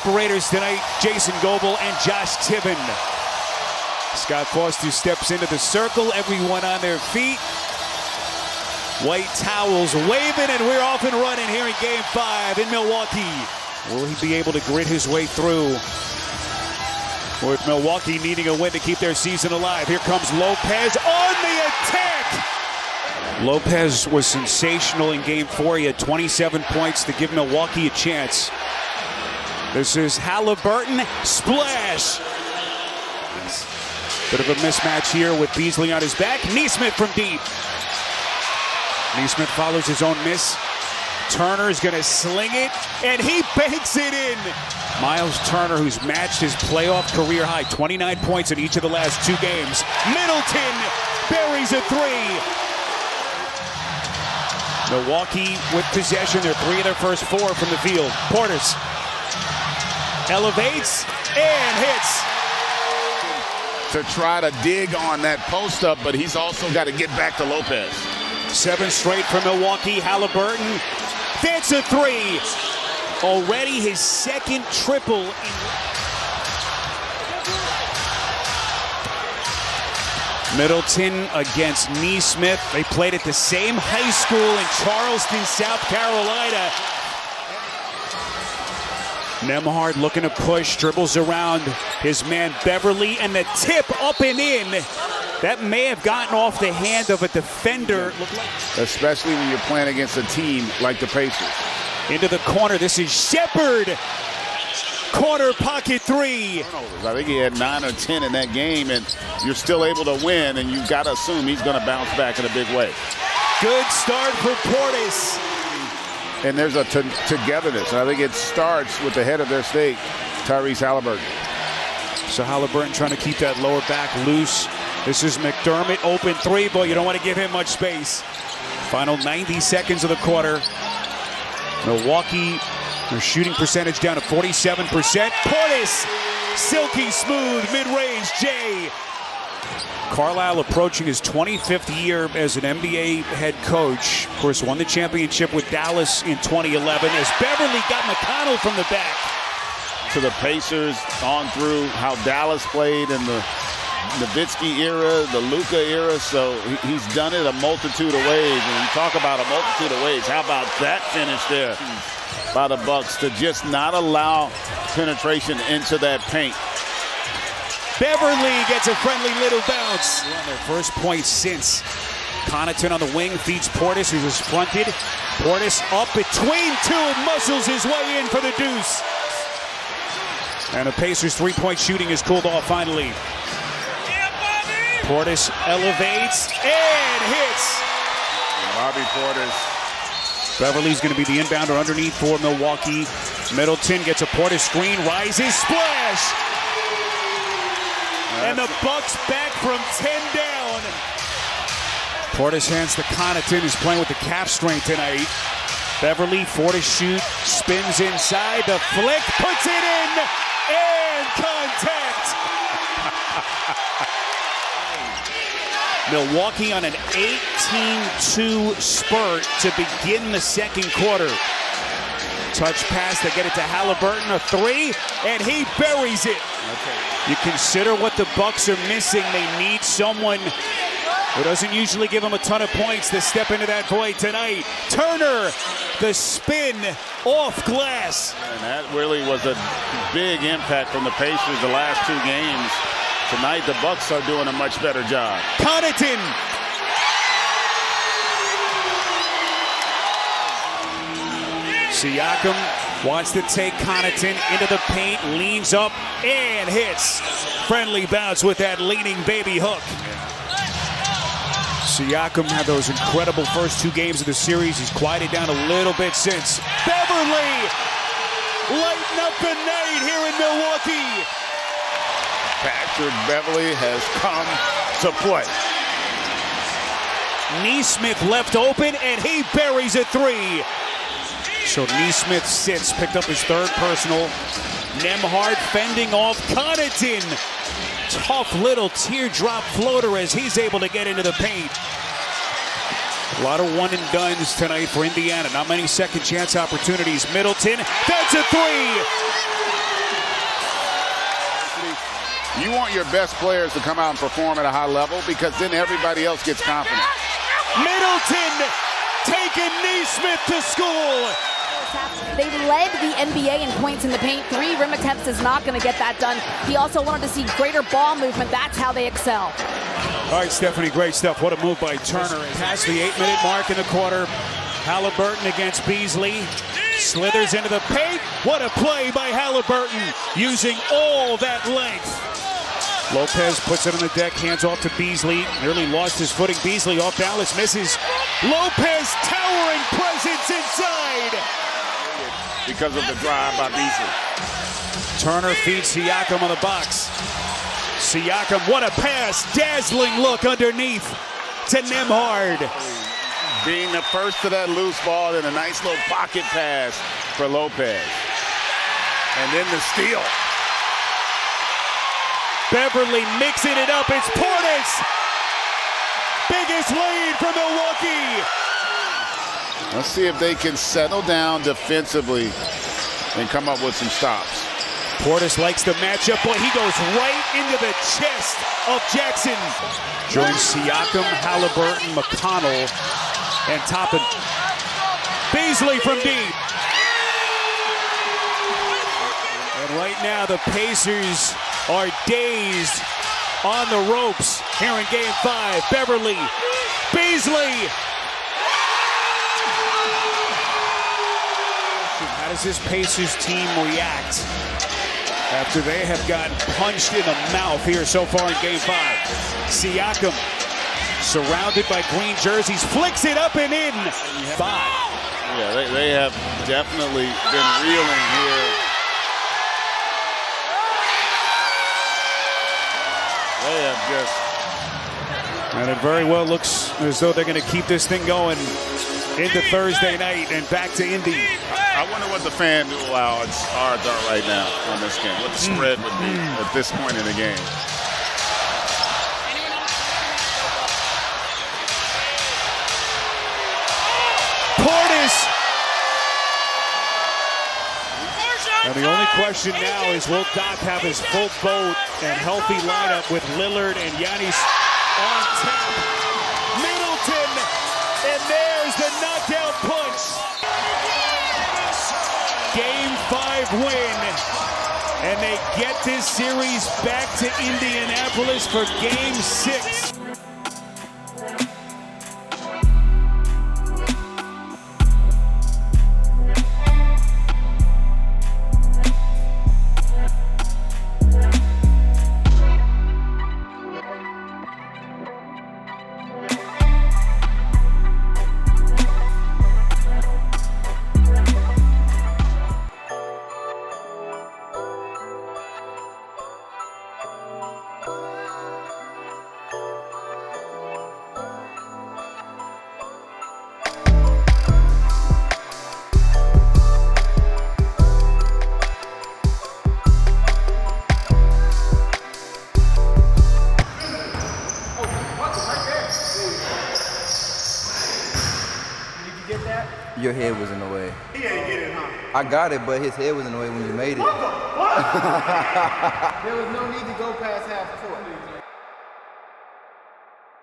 Operators tonight, Jason Goebel and Josh Tibbin. Scott Foster steps into the circle, everyone on their feet. White towels waving, and we're off and running here in Game 5 in Milwaukee. Will he be able to grit his way through? With Milwaukee needing a win to keep their season alive. Here comes Lopez on the attack! Lopez was sensational in Game 4. He had 27 points to give Milwaukee a chance. This is Halliburton, splash! Bit of a mismatch here with Beasley on his back. Nesmith from deep. Nesmith follows his own miss. Turner's gonna sling it, and he banks it in. Miles Turner, who's matched his playoff career high, 29 points in each of the last 2 games. Middleton buries a 3. Milwaukee with possession. They're 3 of their first 4 from the field. Portis elevates and hits. To try to dig on that post up, but he's also got to get back to Lopez. 7 straight for Milwaukee. Halliburton, that's a 3. Already his second triple. Middleton against Nesmith. They played at the same high school in Charleston, South Carolina. Nembhard looking to push, dribbles around his man Beverly, and the tip up and in. That may have gotten off the hand of a defender. Especially when you're playing against a team like the Pacers. Into the corner, this is Shepherd. Corner pocket 3. I think he had 9 or 10 in that game, and you're still able to win, and you've got to assume he's going to bounce back in a big way. Good start for Portis. And there's a togetherness. I think it starts with the head of their state, Tyrese Halliburton. So Halliburton trying to keep that lower back loose. This is McDermott, open 3, but you don't want to give him much space. Final 90 seconds of the quarter. Milwaukee, their shooting percentage down to 47%. Portis, silky smooth, mid-range, Jay. Carlisle approaching his 25th year as an NBA head coach. Of course, won the championship with Dallas in 2011 as Beverly got McConnell from the back. To the Pacers, on through how Dallas played in the Nowitzki era, the Luka era, so he's done it a multitude of ways. And you talk about a multitude of ways. How about that finish there by the Bucks to just not allow penetration into that paint? Beverly gets a friendly little bounce. On their first point since. Connaughton on the wing feeds Portis, who's fronted. Portis up between 2 and muscles his way in for the deuce. And the Pacers' 3-point shooting is cooled off finally. Portis elevates and hits. Bobby Portis. Beverly's going to be the inbounder underneath for Milwaukee. Middleton gets a Portis screen, rises, splash! And the Bucks back from 10 down. Portis hands to Connaughton, who's playing with the calf strain tonight. Beverly, 4 to shoot, spins inside, the flick, puts it in, and contact. Milwaukee on an 18-2 spurt to begin the second quarter. Touch pass, they get it to Halliburton, a 3, and he buries it. You consider what the Bucks are missing. They need someone who doesn't usually give them a ton of points to step into that void tonight. Turner, the spin off glass. And that really was a big impact from the Pacers the last 2 games. Tonight, the Bucks are doing a much better job. Connaughton. Siakam wants to take Connaughton into the paint, leans up, and hits. Friendly bounce with that leaning baby hook. Siakam had those incredible first 2 games of the series. He's quieted down a little bit since. Beverly lighting up the night here in Milwaukee. Patrick Beverly has come to play. Nesmith left open, and he buries a 3. So Nesmith sits, picked up his 3rd personal. Nembhard fending off Connaughton. Tough little teardrop floater as he's able to get into the paint. A lot of one and dones tonight for Indiana. Not many second chance opportunities. Middleton, that's a 3. You want your best players to come out and perform at a high level because then everybody else gets confident. Middleton taking Neesmith to school. They led the NBA in points in the paint. 3 rim attempts is not going to get that done. He also wanted to see greater ball movement. That's how they excel. All right, Stephanie, great stuff. What a move by Turner. Past the 8-minute mark in the quarter. Halliburton against Beasley. Slithers into the paint. What a play by Halliburton, using all that length. Lopez puts it on the deck, hands off to Beasley. Nearly lost his footing. Beasley off balance, misses. Lopez towering presence inside. Because of the drive by Beasley. Turner feeds Siakam on the box. Siakam, what a pass. Dazzling look underneath to Nembhard. Being the first to that loose ball and a nice little pocket pass for Lopez. And then the steal. Beverly mixing it up. It's Portis. Biggest lead for Milwaukee. Let's see if they can settle down defensively and come up with some stops. Portis likes the matchup, but he goes right into the chest of Jackson. Joins Siakam, Halliburton, McConnell, and Toppin. Beasley from deep. And right now the Pacers are dazed on the ropes here in Game 5. Beverly, Beasley. How does this Pacers team react after they have gotten punched in the mouth here so far in Game 5? Siakam, surrounded by green jerseys, flicks it up and in. 5. Yeah, they have definitely been reeling here. They have just... And it very well looks as though they're going to keep this thing going into Thursday night and back to Indy. I wonder what the fan odds are right now on this game. What the spread would be at this point in the game. Portis. And the only question now is, will Doc have his full boat and healthy lineup with Lillard and Giannis on tap? Middleton, and there's the knockout punch. Game 5 win, and they get this series back to Indianapolis for Game 6. Your head was in the way. He ain't get it, huh? I got it, but his head was in the way when you made it. What the fuck? There was no need to go past half court.